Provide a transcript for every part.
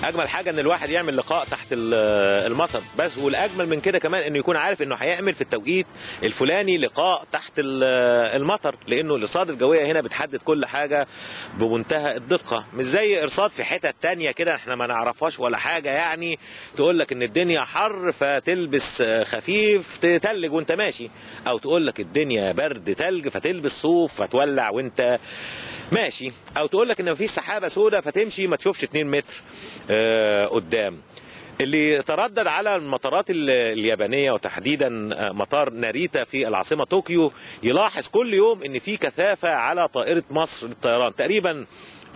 اجمل حاجه ان الواحد يعمل لقاء تحت المطر بس، والاجمل من كده كمان انه يكون عارف انه هيعمل في التوقيت الفلاني لقاء تحت المطر، لانه الارصاد الجويه هنا بتحدد كل حاجه بمنتهى الدقه، مش زي ارصاد في حتت تانية كده احنا ما نعرفهاش ولا حاجه، يعني تقول لك ان الدنيا حر فتلبس خفيف تتلج وانت ماشي، او تقول لك الدنيا برد تلج فتلبس صوف فتولع وانت ماشي، او تقول لك ان مفيش سحابه سوداء فتمشي ما تشوفش 2 متر قدام. اللي تردد على المطارات اليابانيه وتحديدا مطار ناريتا في العاصمه طوكيو يلاحظ كل يوم ان في كثافه على طائره مصر للطيران، تقريبا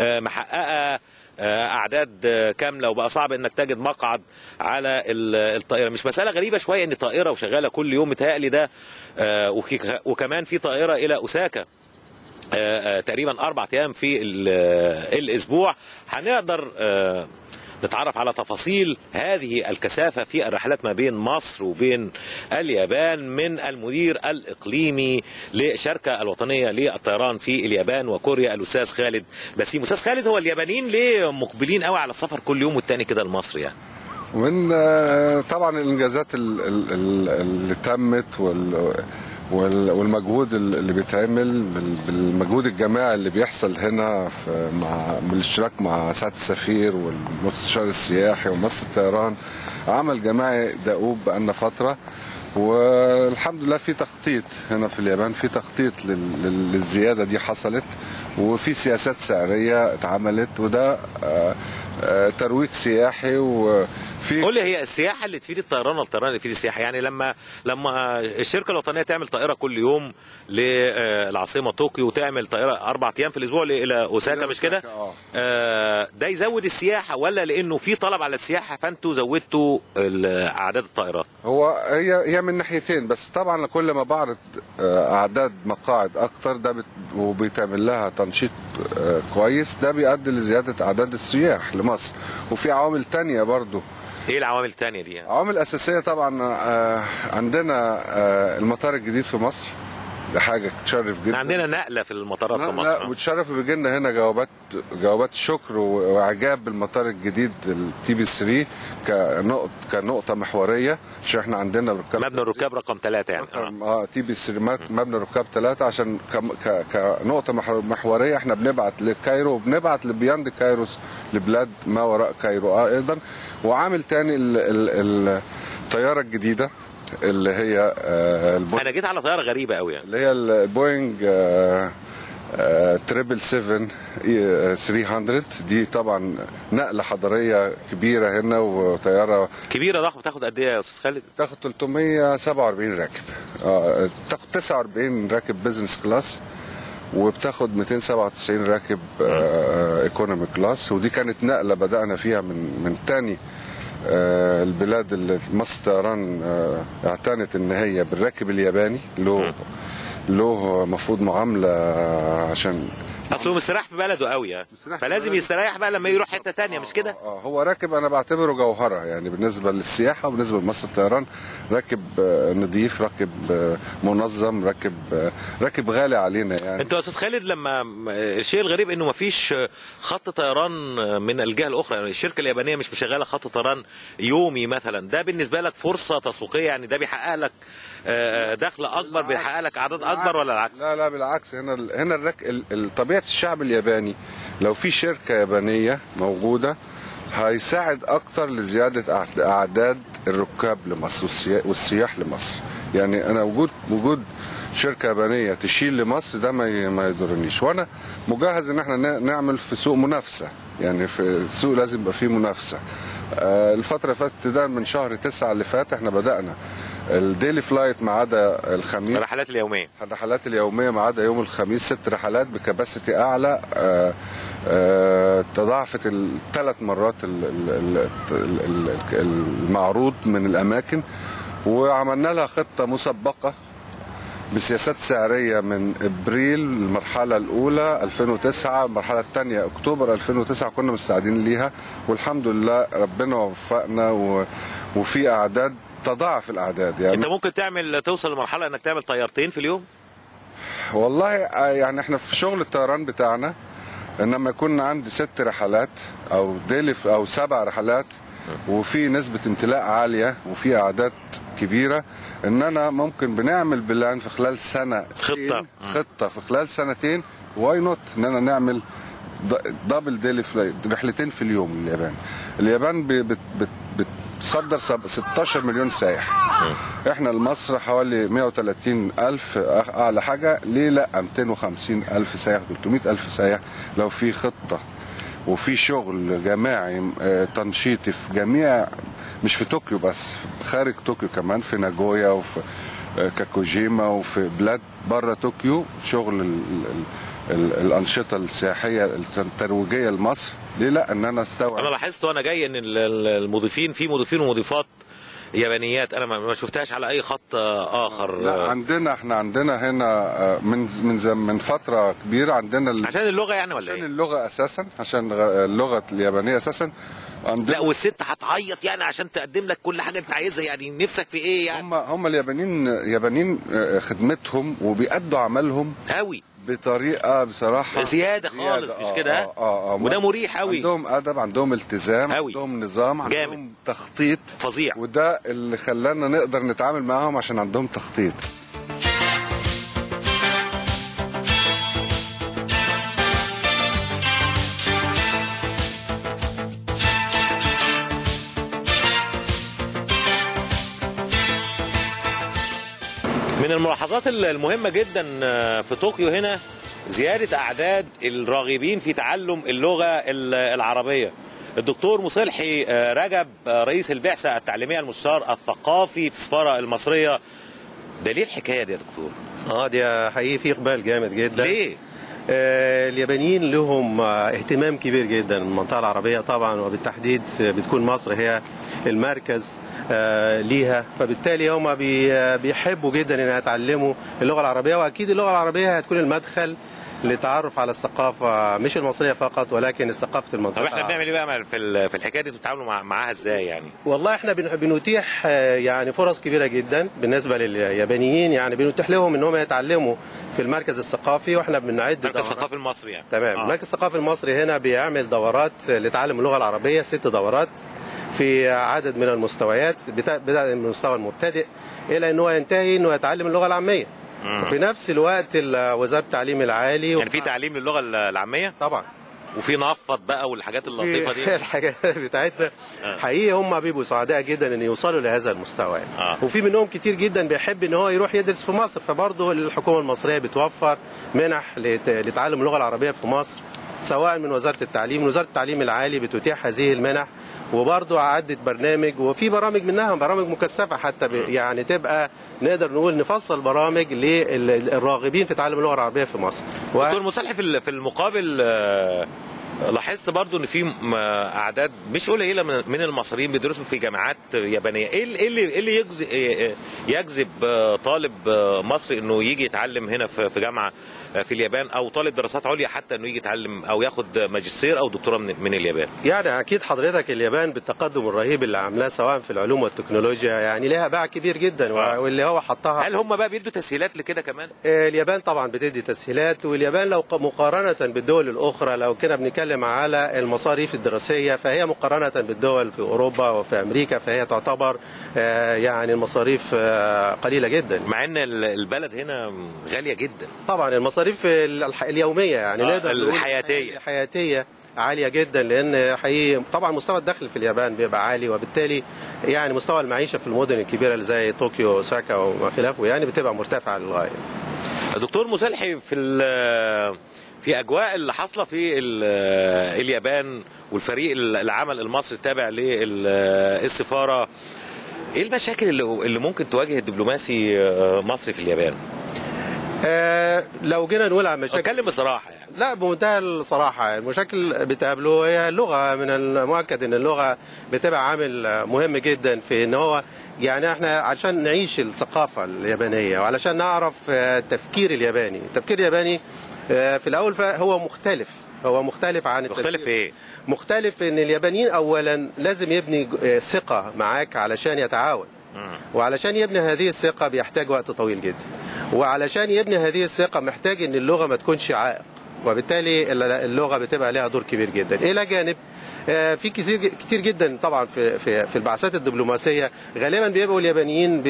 محققه اعداد كامله، وبقى صعب انك تجد مقعد على الطائره. مش مساله غريبه شويه ان طائره وشغاله كل يوم، متهيألي ده وكمان في طائره الى اوساكا تقريبا 4 أيام في الاسبوع. هنقدر نتعرف على تفاصيل هذه الكثافة في الرحلات ما بين مصر وبين اليابان من المدير الإقليمي للشركة الوطنية للطيران في اليابان وكوريا الأستاذ خالد بسيم. أستاذ خالد، هو اليابانيين ليه مقبلين قوي على السفر كل يوم والتاني كده لمصر يعني؟ من طبعا الإنجازات اللي تمت والمجهود اللي بيتعمل بالمجهود الجماعي اللي بيحصل هنا بالاشتراك مع سعادة السفير والمستشار السياحي ومؤسسة الطيران، عمل جماعي دؤوب بقالنا فترة، والحمد لله في تخطيط هنا في اليابان، في تخطيط للزيادة دي حصلت، وفي سياسات سعرية اتعملت، وده ترويج سياحي. وفي قول لي، هي السياحه اللي تفيد الطيران ولا الطيران اللي تفيد السياحه؟ يعني لما الشركه الوطنيه تعمل طائره كل يوم للعاصمه طوكيو وتعمل طائره 4 أيام في الاسبوع الى اوساكا، مش كده؟ ده يزود السياحه ولا لانه في طلب على السياحه فانتوا زودتوا اعداد الطائرات؟ هي من ناحيتين، بس طبعا كل ما بعرض اعداد مقاعد اكتر ده وبيتعمل لها تنشيط كويس، ده بيؤدي لزياده اعداد السياح لمصر. وفي عوامل تانية برضو. ايه العوامل التانية دي يعني؟ عوامل اساسيه طبعا، عندنا المطار الجديد في مصر، ده حاجه تشرف جدا. عندنا نقله في المطارات في مصر. لا وتشرف، بيجي لنا هنا جوابات شكر واعجاب بالمطار الجديد التي بي 3 كنقطه محوريه، عشان احنا عندنا مبنى الركاب رقم 3 يعني. تي بي 3 مبنى الركاب 3، عشان كنقطه محوريه احنا بنبعت لكايرو وبنبعت لبياند كايروس لبلاد ما وراء كايرو ايضا. وعامل تاني الطياره الجديده اللي هي انا جيت على طياره غريبه قوي يعني، اللي هي البوينج 777 300. دي طبعا نقله حضاريه كبيره هنا، وطياره كبيره ضخمه. بتاخد قد ايه يا استاذ خالد؟ تاخد 347 راكب، تاخد 49 راكب بزنس كلاس، وبتاخد 297 راكب ايكونومي كلاس. ودي كانت نقله بدانا فيها من تاني البلاد اللي مصر الطيران اعتنت ان هي بالراكب الياباني له مفروض معامله، عشان اصله مستريح في بلده قوي يعني، فلازم يستريح بقى لما يروح حته تانية، مش كده؟ هو راكب انا بعتبره جوهره يعني بالنسبه للسياحه وبالنسبه لمصر الطيران. راكب نظيف، راكب منظم، راكب غالي علينا يعني. انت يا استاذ خالد، لما الشيء الغريب انه ما فيش خط طيران من الجهه الاخرى، يعني الشركه اليابانيه مش مشغله خط طيران يومي مثلا، ده بالنسبه لك فرصه تسويقيه يعني؟ ده بيحقق لك دخل اكبر، بيحقق لك اعداد اكبر ولا العكس؟ لا بالعكس. هنا طبيعه الشعب الياباني، لو في شركه يابانيه موجوده هيساعد اكتر لزياده اعداد الركاب لمصر والسياح لمصر. يعني انا وجود شركه يابانيه تشيل لمصر ده ما يضرنيش، وانا مجهز ان احنا نعمل في سوق منافسه، يعني في السوق لازم يبقى فيه منافسه. الفتره اللي فاتت ده من شهر 9 اللي فات احنا بدانا الديلي فلايت ما عدا الخميس، الرحلات اليوميه ما عدا يوم الخميس 6 رحلات بكباسيتي اعلى، تضاعفت 3 مرات المعروض من الاماكن. وعملنا لها خطه مسبقه بسياسات سعريه من ابريل المرحله الاولى 2009، المرحله الثانيه اكتوبر 2009 كنا مستعدين ليها، والحمد لله ربنا وفقنا وفي اعداد تضاعف الاعداد. يعني انت ممكن توصل لمرحله انك تعمل طيارتين في اليوم؟ والله يعني احنا في شغل الطيران بتاعنا انما يكون عندي 6 رحلات او ديلي او 7 رحلات وفي نسبة امتلاء عالية وفي اعداد كبيرة، ان انا ممكن بنعمل بلان في خلال سنة خطة في خلال سنتين. واي نوت ان انا نعمل دبل ديلي فلايت، رحلتين في اليوم لليابان. اليابان بتصدر 16 مليون سائح، احنا لمصر حوالي 130 ألف اعلى حاجة. ليه لا 250 ألف سائح 300 ألف سائح لو في خطة وفي شغل جماعي تنشيطي في جميع، مش في طوكيو بس، خارج طوكيو كمان، في ناجويا وفي كاكوجيما وفي بلاد بره طوكيو، شغل الأنشطة السياحية الترويجية لمصر. ليه لا ان انا استوعب. انا لاحظت وانا جاي ان المضيفين، في مضيفين ومضيفات يابانيات انا ما شفتهاش على اي خط اخر. لا احنا عندنا هنا من فتره كبيره عندنا عشان اللغه يعني ولا عشان اللغه اساسا، عشان اللغه اليابانيه اساسا. لا والست هتعيط يعني عشان تقدم لك كل حاجه انت عايزها، يعني نفسك في ايه يعني؟ هم اليابانيين خدمتهم وبيأدوا عملهم قوي بطريقه بصراحه زياده خالص، مش كده؟ وده مريح قوي. عندهم ادب، عندهم التزام، عندهم نظام، عندهم جامد. تخطيط فظيع، وده اللي خلانا نقدر نتعامل معاهم عشان عندهم تخطيط. من الملاحظات المهمة جدا في طوكيو هنا زيادة أعداد الراغبين في تعلم اللغة العربية. الدكتور مصلحي رجب رئيس البعثة التعليمية المستشار الثقافي في السفارة المصرية، ده ليه الحكاية دي يا دكتور؟ دي حقيقي في إقبال جامد جدا. ليه؟ اليابانيين لهم اهتمام كبير جدا من المنطقة العربية طبعا، وبالتحديد بتكون مصر هي المركز ليها، فبالتالي هم بيحبوا جدا ان يتعلموا اللغه العربيه، واكيد اللغه العربيه هتكون المدخل للتعرف على الثقافه مش المصريه فقط ولكن ثقافه المنطقه. طب احنا بنعمل ايه بقى في الحكايه دي؟ بتتعاملوا معاها ازاي يعني؟ والله احنا بنتيح يعني فرص كبيره جدا بالنسبه لليابانيين، يعني بنتيح لهم ان هم يتعلموا في المركز الثقافي، واحنا بنعد المركز الثقافي المصري يعني. تمام. المركز الثقافي المصري هنا بيعمل دورات لتعلم اللغه العربيه، 6 دورات في عدد من المستويات، بدأ من المستوى المبتدئ الى ان هو ينتهي انه يتعلم اللغه العاميه. وفي نفس الوقت وزاره التعليم العالي يعني في تعليم للغه العاميه طبعا، وفي نفض بقى والحاجات اللطيفه دي. الحاجات بتاعتنا حقيقي هم بيبقوا سعداء جدا ان يوصلوا لهذا المستوى. وفي منهم كتير جدا بيحب ان هو يروح يدرس في مصر، فبرضه الحكومه المصريه بتوفر منح لتعلم اللغه العربيه في مصر، سواء من وزاره التعليم، من وزاره التعليم العالي بتتيح هذه المنح، وبرضه عدت برنامج، وفي برامج منها برامج مكثفه حتى يعني تبقى نقدر نقول نفصل برامج للراغبين في تعلم اللغه العربيه في مصر. دكتور مصلحي في المقابل لاحظت برضو ان في اعداد مش قليله من المصريين بيدرسوا في جامعات يابانيه. ايه اللي يجذب طالب مصري انه يجي يتعلم هنا في جامعه في اليابان، او طالب دراسات عليا حتى انه يجي يتعلم او ياخد ماجستير او دكتوراه من اليابان؟ يعني اكيد حضرتك اليابان بالتقدم الرهيب اللي عاملاه سواء في العلوم والتكنولوجيا يعني لها باع كبير جدا، واللي هو حطها. هل هم بقى بيدوا تسهيلات لكده كمان؟ اليابان طبعا بتدي تسهيلات، واليابان لو مقارنه بالدول الاخرى، لو كنا بنتكلم على المصاريف الدراسيه، فهي مقارنه بالدول في اوروبا وفي امريكا فهي تعتبر يعني المصاريف قليله جدا، مع ان البلد هنا غاليه جدا. طبعا المصاريف اليوميه يعني نقدر الحياتيه عاليه جدا، لان حقيقي طبعا مستوى الدخل في اليابان بيبقى عالي، وبالتالي يعني مستوى المعيشه في المدن الكبيره اللي زي طوكيو وأوساكا وما خلافه يعني بتبقى مرتفعه للغايه. دكتور مصلحي في اجواء اللي حاصله في اليابان والفريق العمل المصري التابع للسفاره، ايه المشاكل اللي ممكن تواجه الدبلوماسي مصري في اليابان؟ لو جينا نقول على مشاكل، اتكلم بصراحه يعني. لا بمنتهى الصراحه، المشاكل بتقابله هي اللغه. من المؤكد ان اللغه بتبقى عامل مهم جدا في ان هو يعني احنا عشان نعيش الثقافه اليابانيه وعلشان نعرف التفكير الياباني. التفكير الياباني في الاول هو مختلف عن مختلف ايه؟ مختلف ان اليابانيين اولا لازم يبني ثقه معاك علشان يتعاون، وعلشان يبني هذه الثقه بيحتاج وقت طويل جدا، وعلشان يبني هذه الثقه محتاج ان اللغه ما تكونش عائق. وبالتالي اللغه بتبقى لها دور كبير جدا. الى جانب في كتير جدا طبعا في البعثات الدبلوماسيه غالبا بيبقوا اليابانيين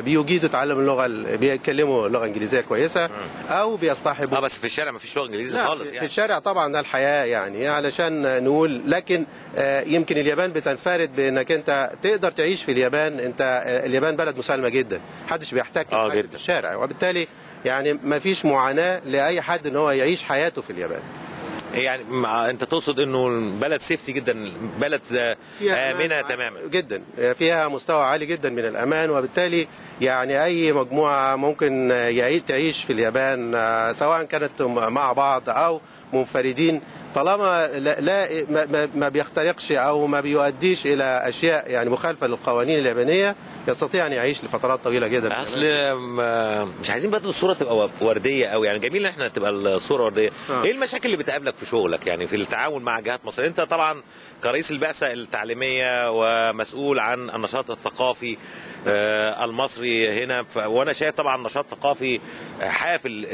بيجيدوا تعلم اللغه، بيتكلموا لغه انجليزيه كويسه او بيصطحبوا. بس في الشارع ما فيش لغه انجليزي خالص يعني. في الشارع طبعا ده الحياه يعني علشان نقول، لكن يمكن اليابان بتنفرد بانك انت تقدر تعيش في اليابان. انت اليابان بلد مسالمه جدا، محدش بيحتاج في الشارع، وبالتالي يعني ما فيش معاناه لاي حد ان هو يعيش حياته في اليابان. يعني انت تقصد انه بلد سيفتي جدا، بلد امنه تماما جدا، فيها مستوى عالي جدا من الامان، وبالتالي يعني اي مجموعه ممكن تعيش في اليابان سواء كانت مع بعض او منفردين، طالما لا ما بيخترقش او ما بيؤديش الى اشياء يعني مخالفه للقوانين اليابانيه، يستطيع ان يعيش لفترات طويله جدا. اصل مش عايزين برضه الصوره تبقى ورديه قوي، يعني جميل ان احنا تبقى الصوره ورديه. ايه المشاكل اللي بتقابلك في شغلك يعني في التعاون مع جهات مصر؟ انت طبعا كرئيس البعثه التعليميه ومسؤول عن النشاط الثقافي المصري هنا، وانا شايف طبعا نشاط ثقافي حافل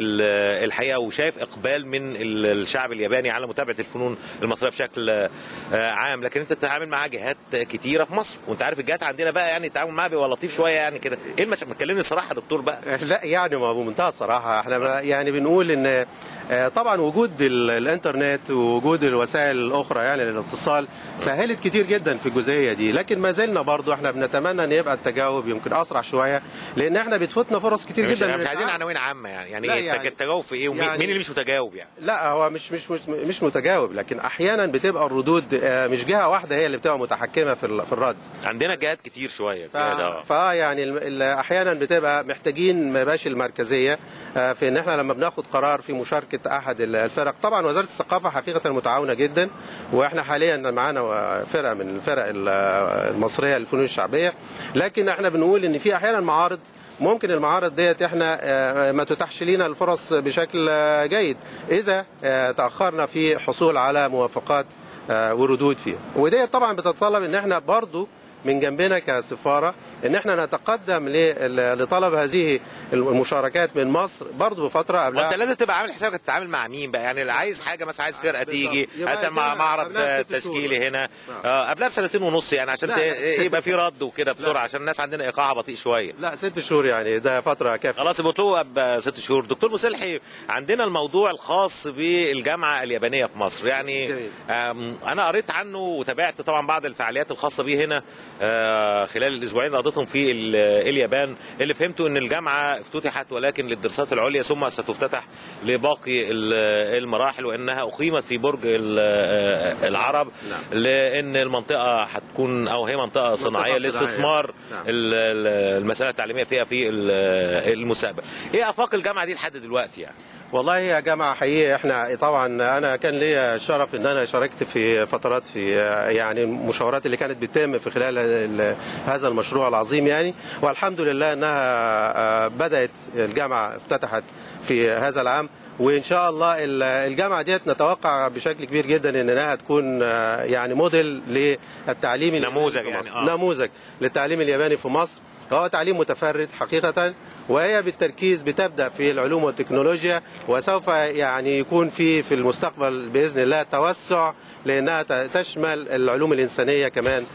الحقيقه، وشايف اقبال من الشعب الياباني على متابعه الفنون المصريه بشكل عام. لكن انت بتتعامل مع جهات كتيره في مصر، وانت عارف الجهات عندنا بقى يعني التعامل معاها بيبقى لطيف شويه يعني كده. ايه المشاكل؟ ما تكلمني صراحه يا دكتور بقى. لا يعني ما بمنتهى الصراحه احنا يعني بنقول ان طبعا وجود الانترنت ووجود الوسائل الاخرى يعني للاتصال سهلت كتير جدا في الجزئيه دي، لكن ما زلنا برضو احنا بنتمنى ان يبقى التجاوب يمكن اسرع شويه، لان احنا بتفوتنا فرص كتير جدا. مش عايزين عناوين عامه يعني التجاوب في ايه ومين يعني اللي مش متجاوب يعني؟ لا هو مش متجاوب، لكن احيانا بتبقى الردود مش جهه واحده هي اللي بتبقى متحكمه في الرد. عندنا جهات كتير شويه يعني احيانا بتبقى محتاجين مباشر المركزيه في ان احنا لما بناخد قرار في مشاركه احد الفرق. طبعا وزاره الثقافه حقيقه متعاونه جدا، واحنا حاليا معانا فرقه من الفرق المصريه للفنون الشعبيه، لكن احنا بنقول ان في احيانا معارض ممكن المعارض ديت احنا ما تتاحش لينا الفرص بشكل جيد اذا تاخرنا في حصول على موافقات وردود فيها، وديت طبعا بتتطلب ان احنا برضو من جنبنا كسفاره ان احنا نتقدم لطلب هذه المشاركات من مصر برضه بفتره قبلها. انت لازم تبقى عامل حسابك تتعامل مع مين بقى؟ يعني اللي عايز حاجه مثلا عايز فرقه تيجي عايز مع معرض تشكيلي هنا قبلها بسنتين ونص يعني عشان يبقى في رد وكده بسرعه، عشان الناس عندنا ايقاعها بطيء شويه. لا 6 شهور يعني ده فتره كافيه. خلاص يبقى ب6 شهور. دكتور مسلحي، عندنا الموضوع الخاص بالجامعه اليابانيه في مصر، يعني انا قريت عنه وتابعت طبعا بعض الفعاليات الخاصه به هنا خلال الاسبوعين اللي قضيتهم في اليابان. اللي فهمته ان الجامعه افتتحت ولكن للدراسات العليا ثم ستفتتح لباقي المراحل، وانها اقيمت في برج العرب لان المنطقه هتكون او هي منطقه صناعيه لاستثمار المساله التعليميه فيها في المستقبل. ايه افاق الجامعه دي لحد دلوقتي يعني؟ والله يا جماعه حقيقي احنا طبعا انا كان ليا الشرف ان انا شاركت في فترات في يعني المشاورات اللي كانت بتتم في خلال هذا المشروع العظيم يعني، والحمد لله انها بدات الجامعه افتتحت في هذا العام، وان شاء الله الجامعه ديت نتوقع بشكل كبير جدا انها تكون يعني موديل للتعليم نموذج يعني نموذج للتعليم الياباني في مصر. هو تعليم متفرد حقيقة، وهي بالتركيز بتبدأ في العلوم والتكنولوجيا، وسوف يعني يكون في المستقبل بإذن الله توسع لأنها تشمل العلوم الإنسانية كمان.